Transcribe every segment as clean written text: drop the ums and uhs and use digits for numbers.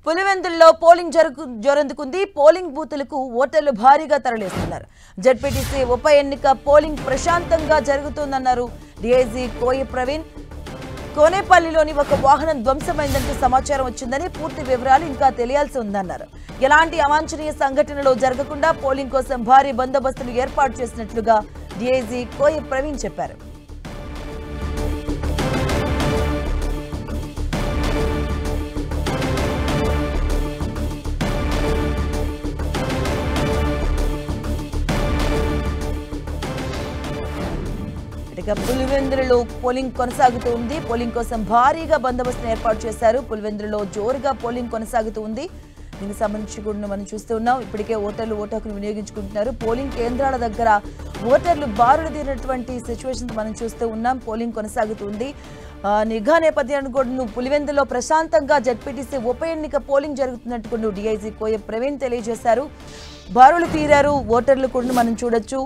పులివెందుల్లో పోలింగ్ జరుగుతుంది. పోలింగ్ బూతులకు ఓటర్లు భారీగా తరలిస్తున్నారు. జెడ్పీటీసీ ఉప ఎన్నిక పోలింగ్ ప్రశాంతంగా జరుగుతుందన్నారు డీఐజీ కోయ ప్రవీణ్. కోనేపల్లిలోని ఒక వాహనం ధ్వంసమైందంటూ సమాచారం వచ్చిందని, పూర్తి వివరాలు ఇంకా తెలియాల్సి ఉందన్నారు. ఎలాంటి అవాంఛనీయ సంఘటనలు జరగకుండా పోలింగ్ కోసం భారీ బందోబస్తులు ఏర్పాటు చేసినట్లుగా డీఐజీ కోయ ప్రవీణ్ చెప్పారు. పులివెందులలో పోలింగ్ కొనసాగుతుంది. పోలింగ్ కోసం భారీగా బందోబస్తును ఏర్పాటు చేశారు. పులివెందులలో జోరుగా పోలింగ్ కొనసాగుతుంది. దీనికి సంబంధించి కూడా మనం చూస్తూ ఉన్నాం. ఇప్పటికే ఓటర్లు ఓటు హక్కును వినియోగించుకుంటున్నారు. పోలింగ్ కేంద్రాల దగ్గర ఓటర్లు బారులు తీరినటువంటి సిచ్యువేషన్స్ మనం చూస్తూ ఉన్నాం. పోలింగ్ కొనసాగుతుంది. నిఘా నేపథ్యాన్ని కూడా పులివెందులో ప్రశాంతంగా జెడ్పీటీసీ ఉప ఎన్నిక పోలింగ్ జరుగుతున్నట్టు కూడా డీఐజీ కోయ ప్రవీణ్ తెలియజేశారు. బారులు తీరారు ఓటర్లు కూడా మనం చూడొచ్చు.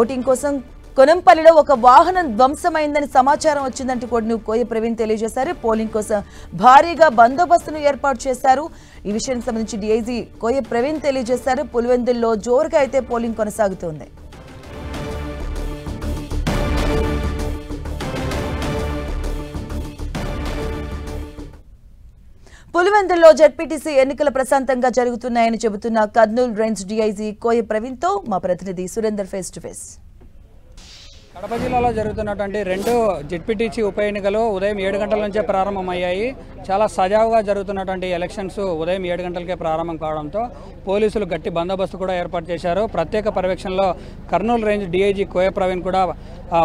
ఓటింగ్ కోసం కోనంపల్లిలో ఒక వాహనం ధ్వంసమైందని సమాచారం వచ్చిందంటూ కూడా కోయ ప్రవీణ్ తెలియజేశారు. పోలింగ్ కోసం భారీగా బందోబస్తును ఏర్పాటు చేశారు. ఈ విషయానికి సంబంధించి డీఐజీ కోయ ప్రవీణ్ తెలియజేశారు. పులివెందుల్లో జోరుగా అయితే పోలింగ్ కొనసాగుతోంది. పులివెందుల్లో జెడ్పీటీసీ ఎన్నికలు ప్రశాంతంగా జరుగుతున్నాయని చెబుతున్న కర్నూలు రేంజ్ డీఐజీ కోయ ప్రవీణ్ తో మా ప్రతినిధి Surender face to face. Kadapa జిల్లాలో జరుగుతున్నటువంటి 2 జెడ్పీటీసీ ఉప ఎన్నికలు ఉదయం 7 గంటల నుంచే ప్రారంభమయ్యాయి. చాలా సజావుగా జరుగుతున్నటువంటి ఎలక్షన్స్ ఉదయం 7 గంటలకే ప్రారంభం కావడంతో పోలీసులు గట్టి బందోబస్తు కూడా ఏర్పాటు చేశారు. ప్రత్యేక పర్యవేక్షణలో కర్నూలు రేంజ్ డీఐజీ కోయ ప్రవీణ్ కూడా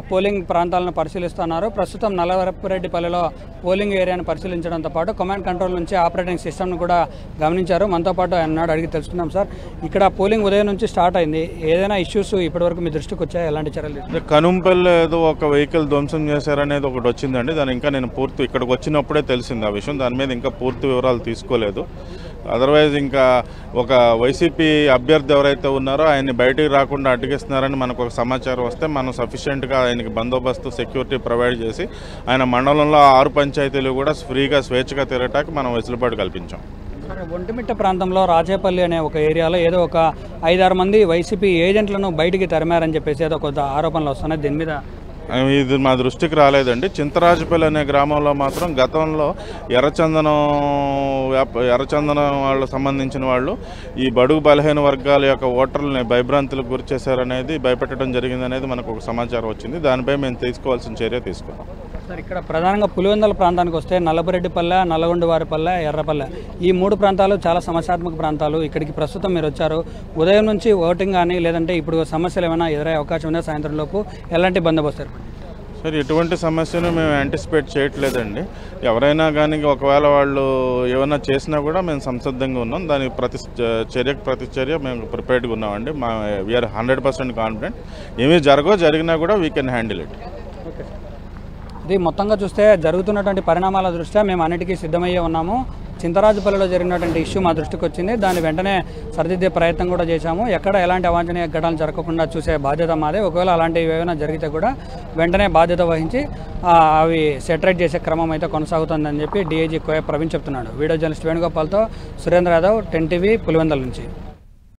పోలింగ్ ప్రాంతాలను పరిశీలిస్తున్నారు. ప్రస్తుతం నల్లవరపురెడ్డిపల్లిలో పోలింగ్ ఏరియాను పరిశీలించడంతో పాటు కమాండ్ కంట్రోల్ నుంచి ఆపరేటింగ్ సిస్టమ్ను కూడా గమనించారు. మనతో పాటు అన్నాడు అడిగి తెలుసుకుందాం. సార్, ఇక్కడ పోలింగ్ ఉదయం నుంచి స్టార్ట్ అయింది. ఏదైనా ఇష్యూస్ ఇప్పటివరకు మీ దృష్టికి వచ్చాయి? ఎలాంటి చర్యలు? కనుంపల్లి ఏదో ఒక వెహికల్ ధ్వంసం చేశారనేది ఒకటి వచ్చిందండి. దాని ఇంకా నేను ఇక్కడికి వచ్చినప్పుడే తెలిసింది ఆ విషయం. దాని మీద ఇంకా పూర్తి వివరాలు తీసుకోలేదు. అదర్వైజ్ ఇంకా ఒక వైసీపీ అభ్యర్థి ఎవరైతే ఉన్నారో ఆయన్ని బయటికి రాకుండా అడ్డగిస్తున్నారని మనకు ఒక సమాచారం వస్తే మనం సఫిషియెంట్గా ఆయనకి బందోబస్తు సెక్యూరిటీ ప్రొవైడ్ చేసి ఆయన మండలంలో 6 పంచాయతీలు కూడా ఫ్రీగా స్వేచ్ఛగా తిరగటానికి మనం వెసులుబాటు కల్పించాం. ఒంటిమిట్ట ప్రాంతంలో రాజేపల్లి అనే ఒక ఏరియాలో ఏదో ఒక 5-6 మంది వైసీపీ ఏజెంట్లను బయటికి తరిమారని చెప్పేసి ఏదో కొంత ఆరోపణలు వస్తున్నాయి. దీని మీద ఇది మా దృష్టికి రాలేదండి. చింతరాజుపల్లి అనే గ్రామంలో మాత్రం గతంలో ఎర్రచందనం వాళ్ళకు సంబంధించిన వాళ్ళు ఈ బడుగు బలహీన వర్గాల యొక్క ఓటర్లని భయభ్రాంతులకు గురి చేశారనేది భయపెట్టడం జరిగిందనేది మనకు ఒక సమాచారం వచ్చింది. దానిపై మేము తీసుకోవాల్సిన చర్య తీసుకున్నాం. సార్, ఇక్కడ ప్రధానంగా పులివెందుల ప్రాంతానికి వస్తే నల్లపురెడ్డిపల్లె, నల్లగొండవారిపల్లె, ఎర్రపల్లె ఈ 3 ప్రాంతాలు చాలా సమస్యాత్మక ప్రాంతాలు. ఇక్కడికి ప్రస్తుతం మీరు వచ్చారు. ఉదయం నుంచి ఓటింగ్ కానీ లేదంటే ఇప్పుడు సమస్యలు ఏమైనా ఎదురయ్యే అవకాశం ఉందా? సాయంత్రం లోపు ఎలాంటి బందోబస్తు? సార్, ఎటువంటి సమస్యను మేము యాంటిసిపేట్ చేయట్లేదండి. ఎవరైనా కానీ ఒకవేళ వాళ్ళు ఏమైనా చేసినా కూడా మేము సంసిద్ధంగా ఉన్నాం. దాని ప్రతి చర్య మేము ప్రిపేర్డ్గా ఉన్నామండి. We are 100% confident. ఏమీ జరిగినా కూడా we can handle it. Okay. ఇది మొత్తంగా చూస్తే జరుగుతున్నటువంటి పరిణామాల దృష్ట్యా మేము అన్నిటికీ సిద్ధమయ్యే ఉన్నాము. చింతరాజుపల్లిలో జరిగినటువంటి ఇష్యూ మా దృష్టికి వచ్చింది. దాన్ని వెంటనే సరిదిద్దే ప్రయత్నం కూడా చేశాము. ఎక్కడ ఎలాంటి అవాంఛనీయ ఘటనలు జరగకుండా చూసే బాధ్యత మాదే. ఒకవేళ అలాంటివి ఏమైనా జరిగితే కూడా వెంటనే బాధ్యత వహించి అవి సెటరేట్ చేసే క్రమం అయితే కొనసాగుతుందని చెప్పి డీఐజీ కోయ ప్రవీణ్ చెప్తున్నాడు. వీడియో జర్నలిస్ట్ వేణుగోపాల్తో సురేంద్ర యాదవ్, 10 TV, పులివెందుల నుంచి.